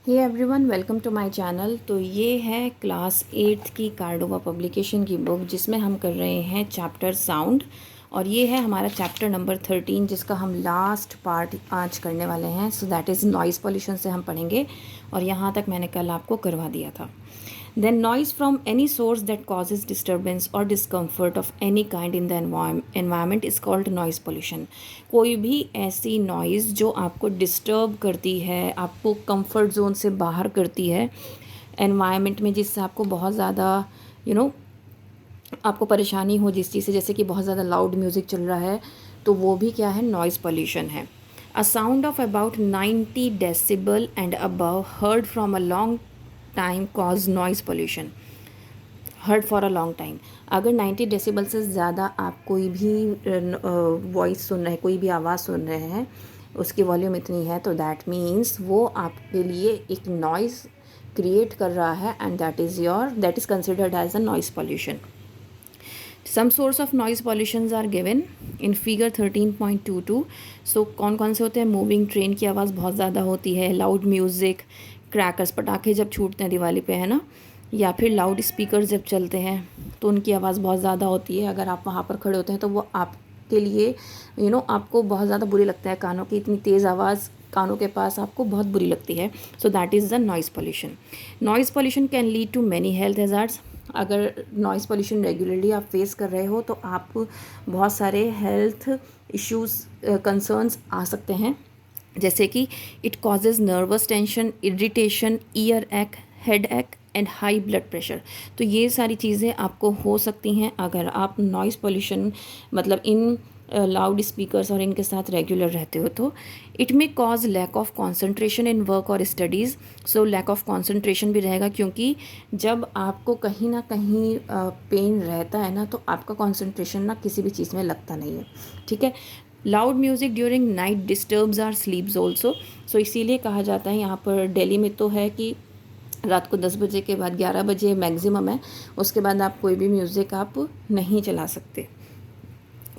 Hey everyone, welcome to my channel. तो ये है क्लास 8th की कार्डोवा पब्लिकेशन की बुक जिसमें हम कर रहे हैं चैप्टर साउंड। और ये है हमारा चैप्टर नंबर 13 जिसका हम लास्ट पार्ट आज करने वाले हैं। सो दैट इज़ नॉइज़ पॉल्यूशन से हम पढ़ेंगे और यहाँ तक मैंने कल आपको करवा दिया था। Then noise from any source that causes disturbance or discomfort of any kind in the environment is called noise pollution। कोई भी ऐसी noise जो आपको disturb करती है, आपको comfort zone से बाहर करती है environment में, जिससे आपको बहुत ज़्यादा you know आपको परेशानी हो जिस चीज़ से, जैसे कि बहुत ज़्यादा लाउड म्यूज़िक चल रहा है, तो वो भी क्या है, नॉइज़ पोल्यूशन है। A sound of about 90 decibel and above heard from a long time cause noise pollution. Heard for a long time, अगर 90 डेसिबल से ज़्यादा आप कोई भी वॉइस सुन रहे हैं, कोई भी आवाज़ सुन रहे हैं, उसकी वॉल्यूम इतनी है, तो दैट मीन्स वो आपके लिए एक नॉइज़ क्रिएट कर रहा है and that is considered as a noise pollution. Some source of noise pollutions are given in figure 13.22। So कौन कौन से होते हैं? मूविंग ट्रेन की आवाज़ बहुत ज़्यादा होती है, लाउड म्यूज़िक, क्रैकर्स, पटाखे जब छूटते हैं दिवाली पे, है ना, या फिर लाउड स्पीकर जब चलते हैं तो उनकी आवाज़ बहुत ज़्यादा होती है। अगर आप वहाँ पर खड़े होते हैं तो वो आपके लिए आपको बहुत ज़्यादा बुरी लगता है, कानों की इतनी तेज़ आवाज़ कानों के पास आपको बहुत बुरी लगती है। So that is the noise pollution. Noise pollution can lead to many health hazards. अगर नॉइज़ पॉल्यूशन रेगुलरली आप फेस कर रहे हो तो आप बहुत सारे हेल्थ इश्यूज़, कंसर्न्स आ सकते हैं, जैसे कि it causes nervous tension, irritation, year एक, हेड एक एंड हाई ब्लड प्रेशर। तो ये सारी चीज़ें आपको हो सकती हैं अगर आप नॉइज़ पॉल्यूशन मतलब इन लाउड स्पीकर्स और इनके साथ रेगुलर रहते हो। तो it may cause lack of concentration in work और studies. So lack of concentration भी रहेगा, क्योंकि जब आपको कहीं ना कहीं पेन रहता है ना, तो आपका कॉन्सेंट्रेशन ना किसी भी चीज़ में लगता नहीं है, ठीक है। Loud music during night disturbs our sleeps also. So इसीलिए कहा जाता है, यहाँ पर दिल्ली में तो है कि रात को 10 बजे के बाद 11 बजे मैक्सिमम है, उसके बाद आप कोई भी म्यूज़िक आप नहीं चला सकते।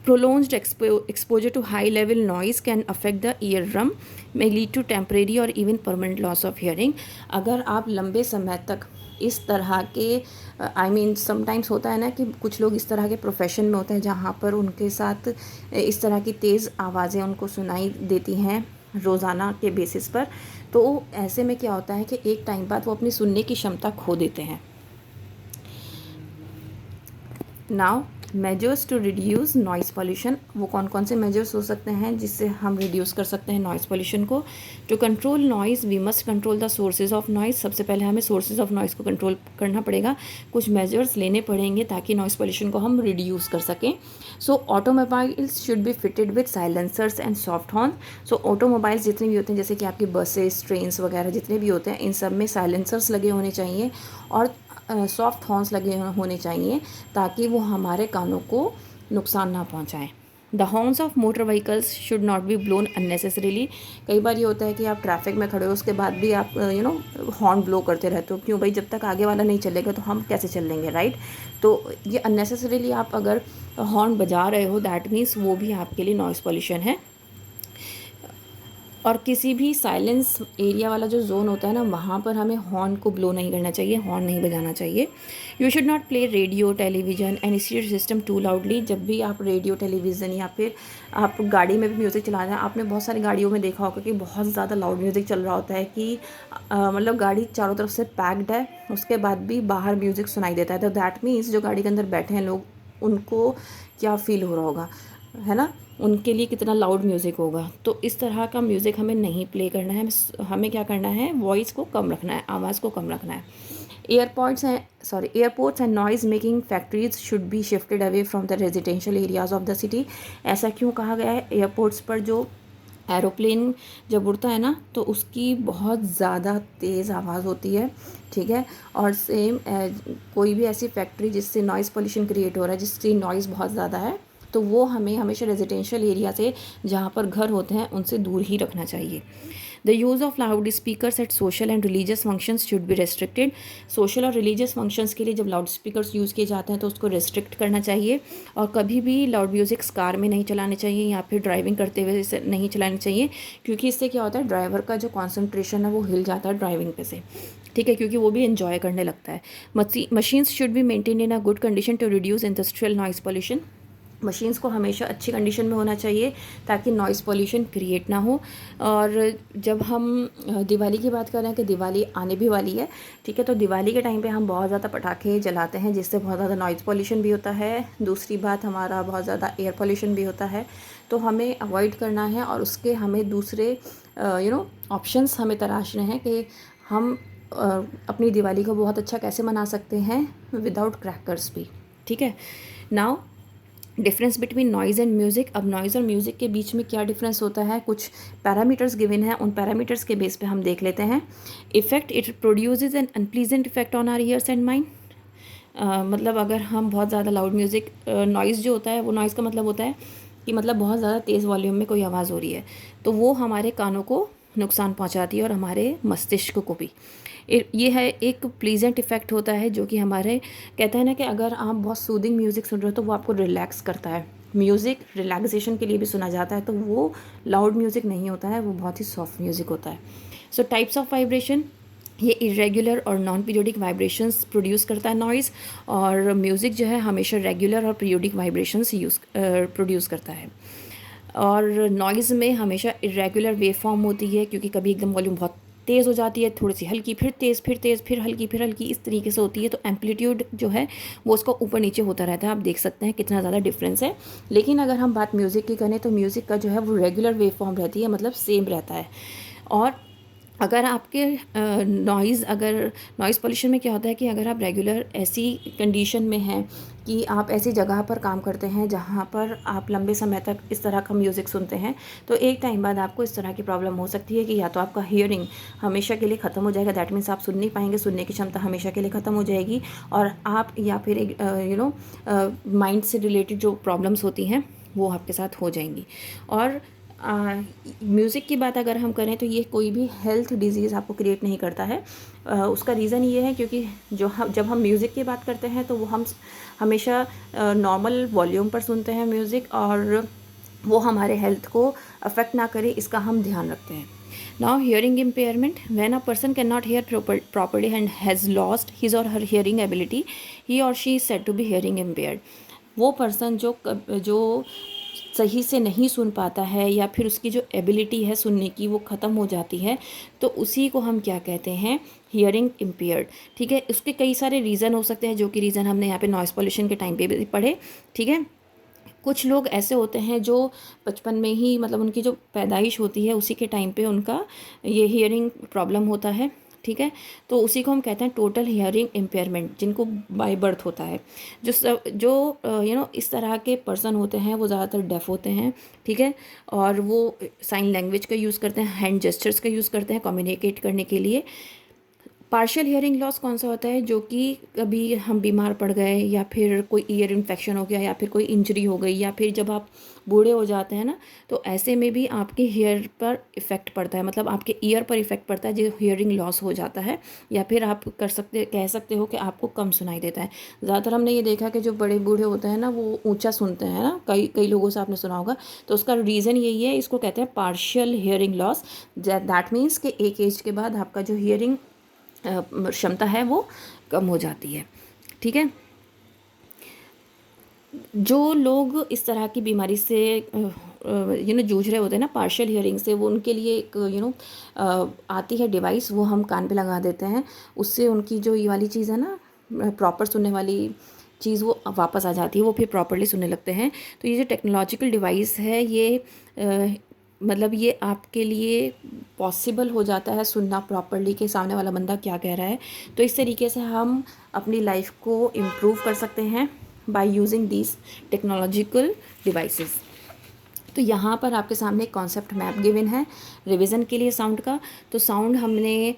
Prolonged exposure to high level noise can affect the eardrum, may lead to temporary or even permanent loss of hearing। अगर आप लंबे समय तक इस तरह के समटाइम्स होता है ना कि कुछ लोग इस तरह के प्रोफेशन में होते हैं जहाँ पर उनके साथ इस तरह की तेज़ आवाज़ें उनको सुनाई देती हैं रोज़ाना के बेसिस पर, तो ऐसे में क्या होता है कि एक टाइम बाद वो अपनी सुनने की क्षमता खो देते हैं। Now measures to reduce noise pollution, वो कौन कौन से मेजर्स हो सकते हैं जिससे हम रिड्यूस कर सकते हैं नॉइज़ पॉल्यूशन को? To control noise we must control the sources of noise. सबसे पहले हमें सोर्सेज ऑफ नॉइज़ को कंट्रोल करना पड़ेगा, कुछ मेजर्स लेने पड़ेंगे ताकि नॉइज़ पॉल्यूशन को हम रिड्यूस कर सकें। So automobiles should be fitted with silencers and soft horn. So automobiles जितने भी होते हैं, जैसे कि आपकी बसेस, ट्रेन्स वगैरह जितने भी होते हैं, इन सब में साइलेंसर्स लगे होने चाहिए और सॉफ्ट हॉर्न्स लगे होने चाहिए ताकि वो हमारे कानों को नुकसान ना पहुंचाएं। The horns of motor vehicles should not be blown unnecessarily. कई बार ये होता है कि आप ट्रैफिक में खड़े हो, उसके बाद भी आप हॉर्न ब्लो करते रहते हो। क्यों भाई? जब तक आगे वाला नहीं चलेगा तो हम कैसे चल लेंगे, राइट? तो ये अननेसेसरीली आप अगर हॉर्न बजा रहे हो, दैट मीन्स वो भी आपके लिए नॉइज़ पॉल्यूशन है। और किसी भी साइलेंस एरिया वाला जो जोन होता है ना, वहाँ पर हमें हॉर्न को ब्लो नहीं करना चाहिए, हॉर्न नहीं बजाना चाहिए। You should not play radio, television and stereo system too loudly. जब भी आप रेडियो, टेलीविज़न या फिर आप गाड़ी में भी म्यूज़िक चला रहे हैं, आपने बहुत सारी गाड़ियों में देखा होगा कि बहुत ज़्यादा लाउड म्यूज़िक चल रहा होता है कि मतलब गाड़ी चारों तरफ से पैक्ड है, उसके बाद भी बाहर म्यूज़िक सुनाई देता है। तो दैट मीन्स जो गाड़ी के अंदर बैठे हैं लोग, उनको क्या फ़ील हो रहा होगा, है ना, उनके लिए कितना लाउड म्यूज़िक होगा। तो इस तरह का म्यूज़िक हमें नहीं प्ले करना है, हमें क्या करना है, वॉइस को कम रखना है, आवाज़ को कम रखना है। Airports and noise making factories should be shifted away from the residential areas of the city. ऐसा क्यों कहा गया है? एयरपोर्ट्स पर जो एरोप्लेन जब उड़ता है ना, तो उसकी बहुत ज़्यादा तेज़ आवाज़ होती है, ठीक है। और सेम कोई भी ऐसी फैक्ट्री जिससे नॉइज़ पोल्यूशन क्रिएट हो रहा है, जिसकी नॉइज़ बहुत ज़्यादा है, तो वो हमें हमेशा रेजिडेंशियल एरिया से, जहाँ पर घर होते हैं, उनसे दूर ही रखना चाहिए। The use of loud speakers at social and religious functions should be restricted. Social और रिलीजियस फंक्शंस के लिए जब लाउड स्पीकर्स यूज़ किए जाते हैं तो उसको रेस्ट्रिक्ट करना चाहिए, और कभी भी लाउड म्यूज़िक कार में नहीं चलाने चाहिए या फिर ड्राइविंग करते हुए इसे नहीं चलानी चाहिए, क्योंकि इससे क्या होता है, ड्राइवर का जो कॉन्सेंट्रेशन है वो हिल जाता है ड्राइविंग पे से, ठीक है, क्योंकि वो भी एंजॉय करने लगता है। Machines should be maintain in a good condition to reduce industrial noise pollution. Machines को हमेशा अच्छी कंडीशन में होना चाहिए ताकि नॉइज़ पॉल्यूशन क्रिएट ना हो। और जब हम दिवाली की बात करें कि दिवाली आने भी वाली है, ठीक है, तो दिवाली के टाइम पे हम बहुत ज़्यादा पटाखे जलाते हैं जिससे बहुत ज़्यादा नॉइज़ पॉल्यूशन भी होता है। दूसरी बात, हमारा बहुत ज़्यादा एयर पॉल्यूशन भी होता है, तो हमें अवॉइड करना है और उसके हमें दूसरे ऑप्शंस हमें तराशने हैं कि हम अपनी दिवाली को बहुत अच्छा कैसे मना सकते हैं विदाउट क्रैकर्स भी, ठीक है। Now difference between noise and music. अब नॉइज़ और म्यूज़िक के बीच में क्या डिफरेंस होता है, कुछ पैरामीटर्स गिवन है, उन पैरामीटर्स के बेस पे हम देख लेते हैं। Effect, it produces an unpleasant effect on our ears and mind. मतलब अगर हम बहुत ज़्यादा लाउड म्यूज़िक, नॉइज़ जो होता है वो नॉइज़ का मतलब होता है कि मतलब बहुत ज़्यादा तेज़ वॉल्यूम में कोई आवाज़ हो रही है, तो वो हमारे कानों को नुकसान पहुंचाती है और हमारे मस्तिष्क को भी। ये है एक प्लीजेंट इफ़ेक्ट होता है जो कि हमारे, कहते हैं ना कि अगर आप बहुत सूदिंग म्यूज़िक सुन रहे हो तो वो आपको रिलैक्स करता है। म्यूज़िक रिलैक्सेशन के लिए भी सुना जाता है, तो वो लाउड म्यूज़िक नहीं होता है, वो बहुत ही सॉफ्ट म्यूज़िक होता है। सो टाइप्स ऑफ वाइब्रेशन, ये इरेगुलर और नॉन पीरियोडिक वाइब्रेशंस प्रोड्यूस करता है नॉइज़, और म्यूज़िक जो है हमेशा रेगुलर और पीरियोडिक वाइब्रेशंस प्रोड्यूस करता है। और नॉइज़ में हमेशा इरेगुलर वेव फॉर्म होती है, क्योंकि कभी एकदम वॉल्यूम बहुत तेज़ हो जाती है, थोड़ी सी हल्की, फिर तेज़, फिर तेज़, फिर हल्की, फिर हल्की, इस तरीके से होती है। तो एम्पलीट्यूड जो है वो उसका ऊपर नीचे होता रहता है। आप देख सकते हैं कितना ज़्यादा डिफरेंस है। लेकिन अगर हम बात म्यूज़िक की करें तो म्यूज़िक का जो है वो रेगुलर वेव फॉर्म रहती है, मतलब सेम रहता है। और अगर आपके नॉइज़ पॉल्यूशन में क्या होता है कि अगर आप रेगुलर ऐसी कंडीशन में हैं कि आप ऐसी जगह पर काम करते हैं जहाँ पर आप लंबे समय तक इस तरह का म्यूज़िक सुनते हैं, तो एक टाइम बाद आपको इस तरह की प्रॉब्लम हो सकती है कि या तो आपका हियरिंग हमेशा के लिए ख़त्म हो जाएगा, दैट मीन्स आप सुन नहीं पाएंगे, सुनने की क्षमता हमेशा के लिए ख़त्म हो जाएगी, और आप या फिर एक माइंड से रिलेटेड जो प्रॉब्लम्स होती हैं वो आपके साथ हो जाएंगी। और म्यूज़िक की बात अगर हम करें तो ये कोई भी हेल्थ डिजीज़ आपको क्रिएट नहीं करता है। उसका रीज़न ये है क्योंकि जब हम म्यूज़िक की बात करते हैं तो वो हम हमेशा नॉर्मल वॉल्यूम पर सुनते हैं म्यूज़िक, और वो हमारे हेल्थ को अफेक्ट ना करे, इसका हम ध्यान रखते हैं। Now hearing impairment, when a person cannot hear properly and has lost his or her hearing ability, he or she is said to be hearing impaired. वो पर्सन जो सही से नहीं सुन पाता है या फिर उसकी जो एबिलिटी है सुनने की वो ख़त्म हो जाती है, तो उसी को हम क्या कहते हैं, हियरिंग इम्पेयर्ड, ठीक है। उसके कई सारे रीज़न हो सकते हैं, जो कि रीज़न हमने यहाँ पे नॉइज़ पॉल्यूशन के टाइम पे भी पढ़े, ठीक है। कुछ लोग ऐसे होते हैं जो बचपन में ही, मतलब उनकी जो पैदाइश होती है उसी के टाइम पे उनका ये हियरिंग प्रॉब्लम होता है, ठीक है। तो उसी को हम कहते हैं टोटल हियरिंग इम्पेयरमेंट, जिनको बाय बर्थ होता है। जो इस तरह के पर्सन होते हैं वो ज़्यादातर डेफ होते हैं, ठीक है, और वो साइन लैंग्वेज का यूज़ करते हैं, हैंड जेस्चर्स का यूज़ करते हैं कम्युनिकेट करने के लिए। पार्शियल हियरिंग लॉस कौन सा होता है, जो कि कभी हम बीमार पड़ गए या फिर कोई ईयर इन्फेक्शन हो गया या फिर कोई इंजरी हो गई, या फिर जब आप बूढ़े हो जाते हैं ना, तो ऐसे में भी आपके हेयर पर इफ़ेक्ट पड़ता है, मतलब आपके ईयर पर इफ़ेक्ट पड़ता है, जो हियरिंग लॉस हो जाता है, या फिर आप कह सकते हो कि आपको कम सुनाई देता है। ज़्यादातर हमने ये देखा कि जो बड़े बूढ़े होते हैं ना वो ऊँचा सुनते हैं ना, कई लोगों से आपने सुना होगा, तो उसका रीज़न यही है, इसको कहते हैं partial hearing loss. That means कि एक एज के बाद आपका जो हियरिंग क्षमता है वो कम हो जाती है, ठीक है। जो लोग इस तरह की बीमारी से जूझ रहे होते हैं ना, पार्शियल हियरिंग से, वो उनके लिए एक आती है डिवाइस, वो हम कान पे लगा देते हैं, उससे उनकी जो ये वाली चीज़ है ना, प्रॉपर सुनने वाली चीज़, वो वापस आ जाती है, वो फिर प्रॉपरली सुनने लगते हैं। तो ये जो टेक्नोलॉजिकल डिवाइस है ये मतलब ये आपके लिए पॉसिबल हो जाता है सुनना प्रॉपरली कि सामने वाला बंदा क्या कह रहा है। तो इस तरीके से हम अपनी लाइफ को इम्प्रूव कर सकते हैं by using these technological devices. तो यहाँ पर आपके सामने एक कॉन्सेप्ट मैप गिवन है रिवीजन के लिए साउंड का। तो साउंड हमने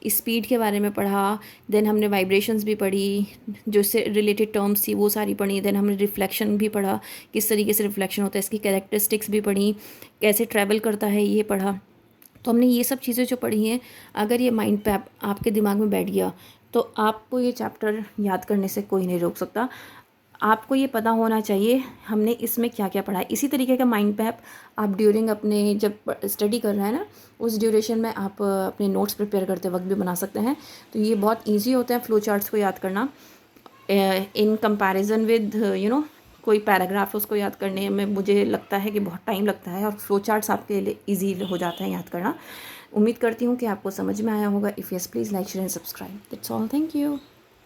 स्पीड के बारे में पढ़ा, देन हमने वाइब्रेशंस भी पढ़ी, जो इससे रिलेटेड टर्म्स थी वो सारी पढ़ी, देन हमने रिफ्लेक्शन भी पढ़ा, किस तरीके से रिफ्लेक्शन होता है, इसकी कैरेक्टरिस्टिक्स भी पढ़ी, कैसे ट्रैवल करता है ये पढ़ा, तो हमने ये सब चीज़ें जो पढ़ी हैं, अगर ये माइंड पे आपके दिमाग में बैठ गया तो आपको ये चैप्टर याद करने से कोई नहीं रोक सकता। आपको ये पता होना चाहिए हमने इसमें क्या क्या पढ़ा है। इसी तरीके का माइंड मैप आप ड्यूरिंग अपने जब स्टडी कर रहे हैं ना, उस ड्यूरेशन में आप अपने नोट्स प्रिपेयर करते वक्त भी बना सकते हैं। तो ये बहुत ईजी होता है फ्लो चार्ट्स को याद करना इन कंपैरिजन विद कोई पैराग्राफ उसको याद करने में मुझे लगता है कि बहुत टाइम लगता है, और फ्लो चार्ट्स आपके लिए ईजी हो जाता है याद करना। उम्मीद करती हूँ कि आपको समझ में आया होगा। If yes please like share and subscribe. That's all, thank you.